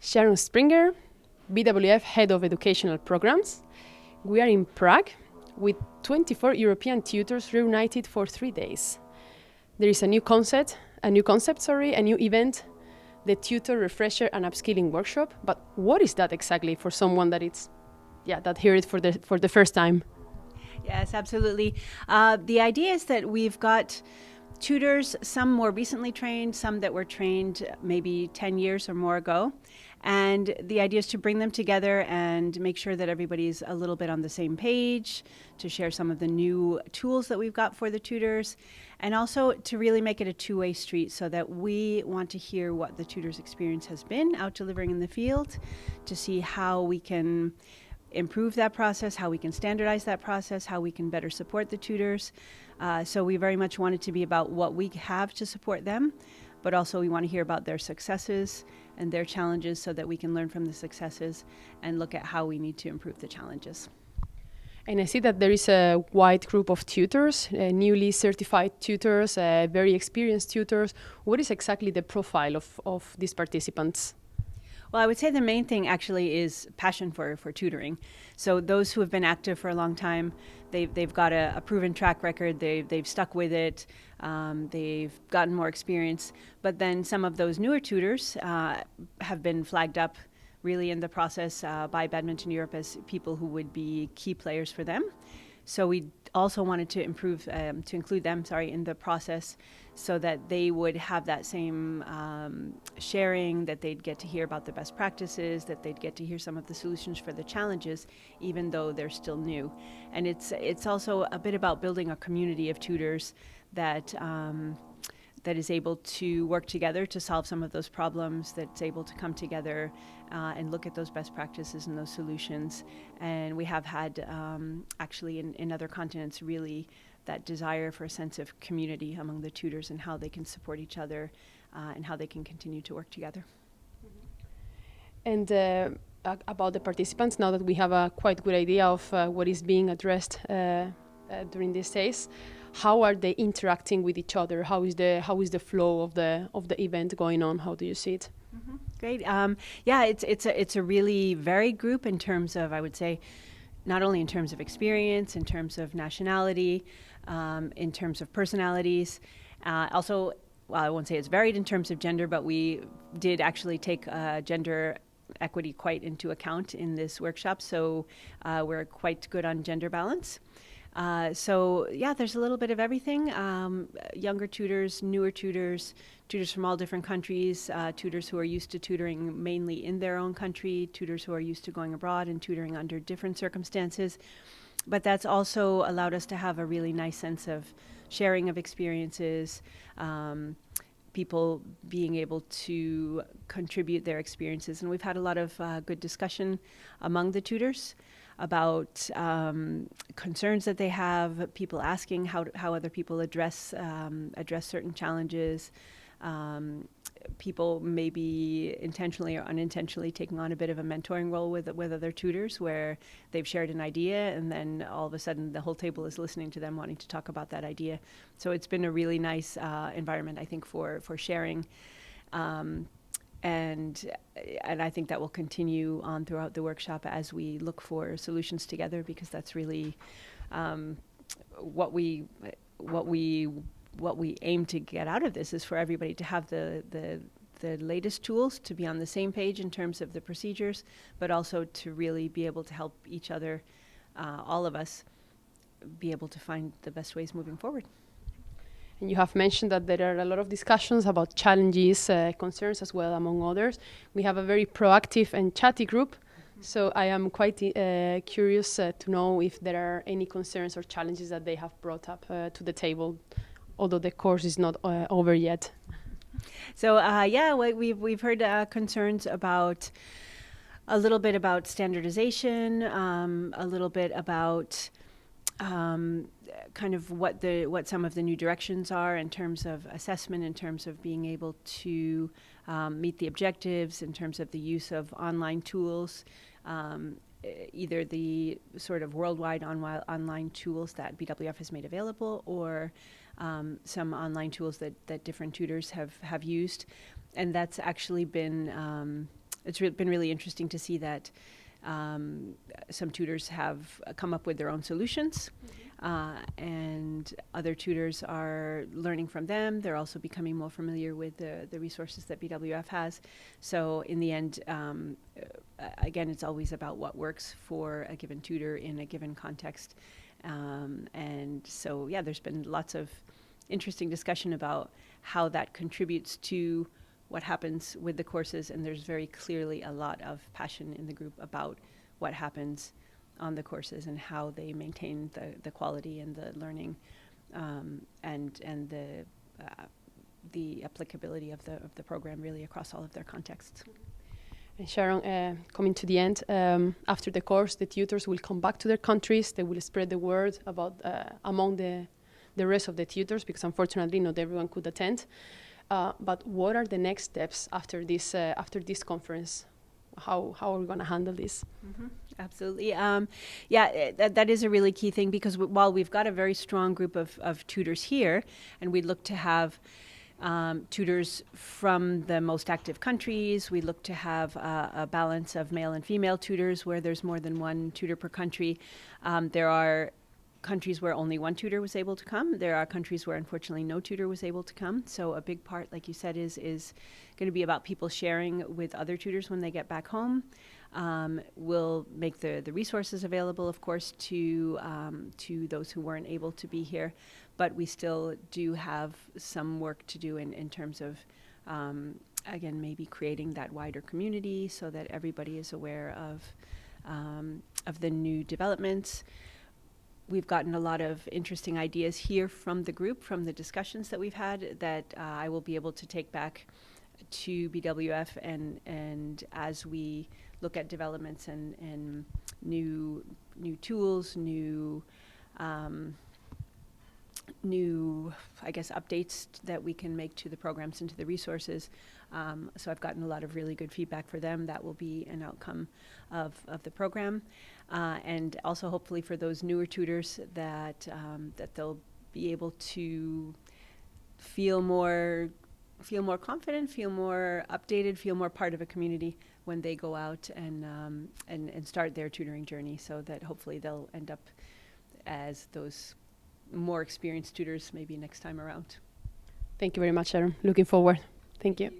Sharon Springer, BWF Head of Educational Programs. We are in Prague with 24 European tutors reunited for 3 days. There is a new concept, a new event, the Tutor Refresher and Upskilling Workshop. But what is that exactly for someone that hear it for the first time? Yes, absolutely. The idea is that we've got tutors, some more recently trained, some that were trained maybe 10 years or more ago. And the idea is to bring them together and make sure that everybody's a little bit on the same page, to share some of the new tools that we've got for the tutors, and also to really make it a two-way street so that we want to hear what the tutors' experience has been out delivering in the field, to see how we can improve that process, how we can standardize that process, how we can better support the tutors. So we very much want it to be about what we have to support them, but also we want to hear about their successes and their challenges so that we can learn from the successes and look at how we need to improve the challenges. And I see that there is a wide group of tutors, newly certified tutors, very experienced tutors. What is exactly the profile of these participants? Well, I would say the main thing actually is passion for tutoring. So those who have been active for a long time, they've got a proven track record, they've stuck with it, they've gotten more experience. But then some of those newer tutors have been flagged up really in the process by Badminton Europe as people who would be key players for them. So we also wanted to include them in the process so that they would have that same sharing, that they'd get to hear about the best practices, that they'd get to hear some of the solutions for the challenges, even though they're still new. And it's also a bit about building a community of tutors that is able to work together to solve some of those problems, that's able to come together and look at those best practices and those solutions. And we have had, actually in other continents, really that desire for a sense of community among the tutors and how they can support each other and how they can continue to work together. And about the participants, now that we have a quite good idea of what is being addressed during these days, how are they interacting with each other? How is the flow of the event going on? How do you see it? Mm-hmm. Great. It's a really varied group in terms of, I would say, not only in terms of experience, in terms of nationality, in terms of personalities. Also, well, I won't say it's varied in terms of gender, but we did actually take gender equity quite into account in this workshop. So we're quite good on gender balance. There's a little bit of everything. Younger tutors, newer tutors, tutors from all different countries, tutors who are used to tutoring mainly in their own country, tutors who are used to going abroad and tutoring under different circumstances. But that's also allowed us to have a really nice sense of sharing of experiences, people being able to contribute their experiences. And we've had a lot of good discussion among the tutors about concerns that they have, people asking how other people address certain challenges, people maybe intentionally or unintentionally taking on a bit of a mentoring role with other tutors where they've shared an idea and then all of a sudden the whole table is listening to them wanting to talk about that idea. So it's been a really nice environment, I think, for sharing. And I think that will continue on throughout the workshop as we look for solutions together, because that's really what we aim to get out of this, is for everybody to have the latest tools, to be on the same page in terms of the procedures, but also to really be able to help each other, all of us, be able to find the best ways moving forward. And you have mentioned that there are a lot of discussions about challenges, concerns as well, among others. We have a very proactive and chatty group, so I am quite curious to know if there are any concerns or challenges that they have brought up to the table, although the course is not over yet. So we've heard concerns about a little bit about standardization, a little bit about kind of what some of the new directions are in terms of assessment, in terms of being able to meet the objectives, in terms of the use of online tools, either the sort of worldwide online tools that BWF has made available, or some online tools that different tutors have used. And that's actually been been really interesting to see that some tutors have come up with their own solutions, and other tutors are learning from them. They're also becoming more familiar with the resources that BWF has. So in the end, again, it's always about what works for a given tutor in a given context. And so, yeah, there's been lots of interesting discussion about how that contributes to what happens with the courses, and there's very clearly a lot of passion in the group about what happens on the courses and how they maintain the quality and the learning, and the applicability of the program really across all of their contexts. And Sharon, coming to the end, after the course, the tutors will come back to their countries. They will spread the word about among the rest of the tutors, because unfortunately not everyone could attend. But what are the next steps after this conference? How are we going to handle this? Mm-hmm. Absolutely. That is a really key thing, because while we've got a very strong group of tutors here, and we look to have tutors from the most active countries, we look to have a balance of male and female tutors where there's more than one tutor per country. There are countries where only one tutor was able to come. There are countries where unfortunately no tutor was able to come. So a big part, like you said, is going to be about people sharing with other tutors when they get back home. We'll make the resources available, of course, to those who weren't able to be here. But we still do have some work to do in terms of, again, maybe creating that wider community so that everybody is aware of the new developments. We've gotten a lot of interesting ideas here from the group, from the discussions that we've had, that I will be able to take back to BWF, and as we look at developments and new tools, new I guess updates that we can make to the programs and to the resources. So I've gotten a lot of really good feedback for them. That will be an outcome of the program. And also hopefully for those newer tutors that they'll be able to feel more confident, feel more updated, feel more part of a community when they go out and start their tutoring journey, so that hopefully they'll end up as those more experienced tutors maybe next time around. Thank you very much, Sharon. Looking forward. Thank you.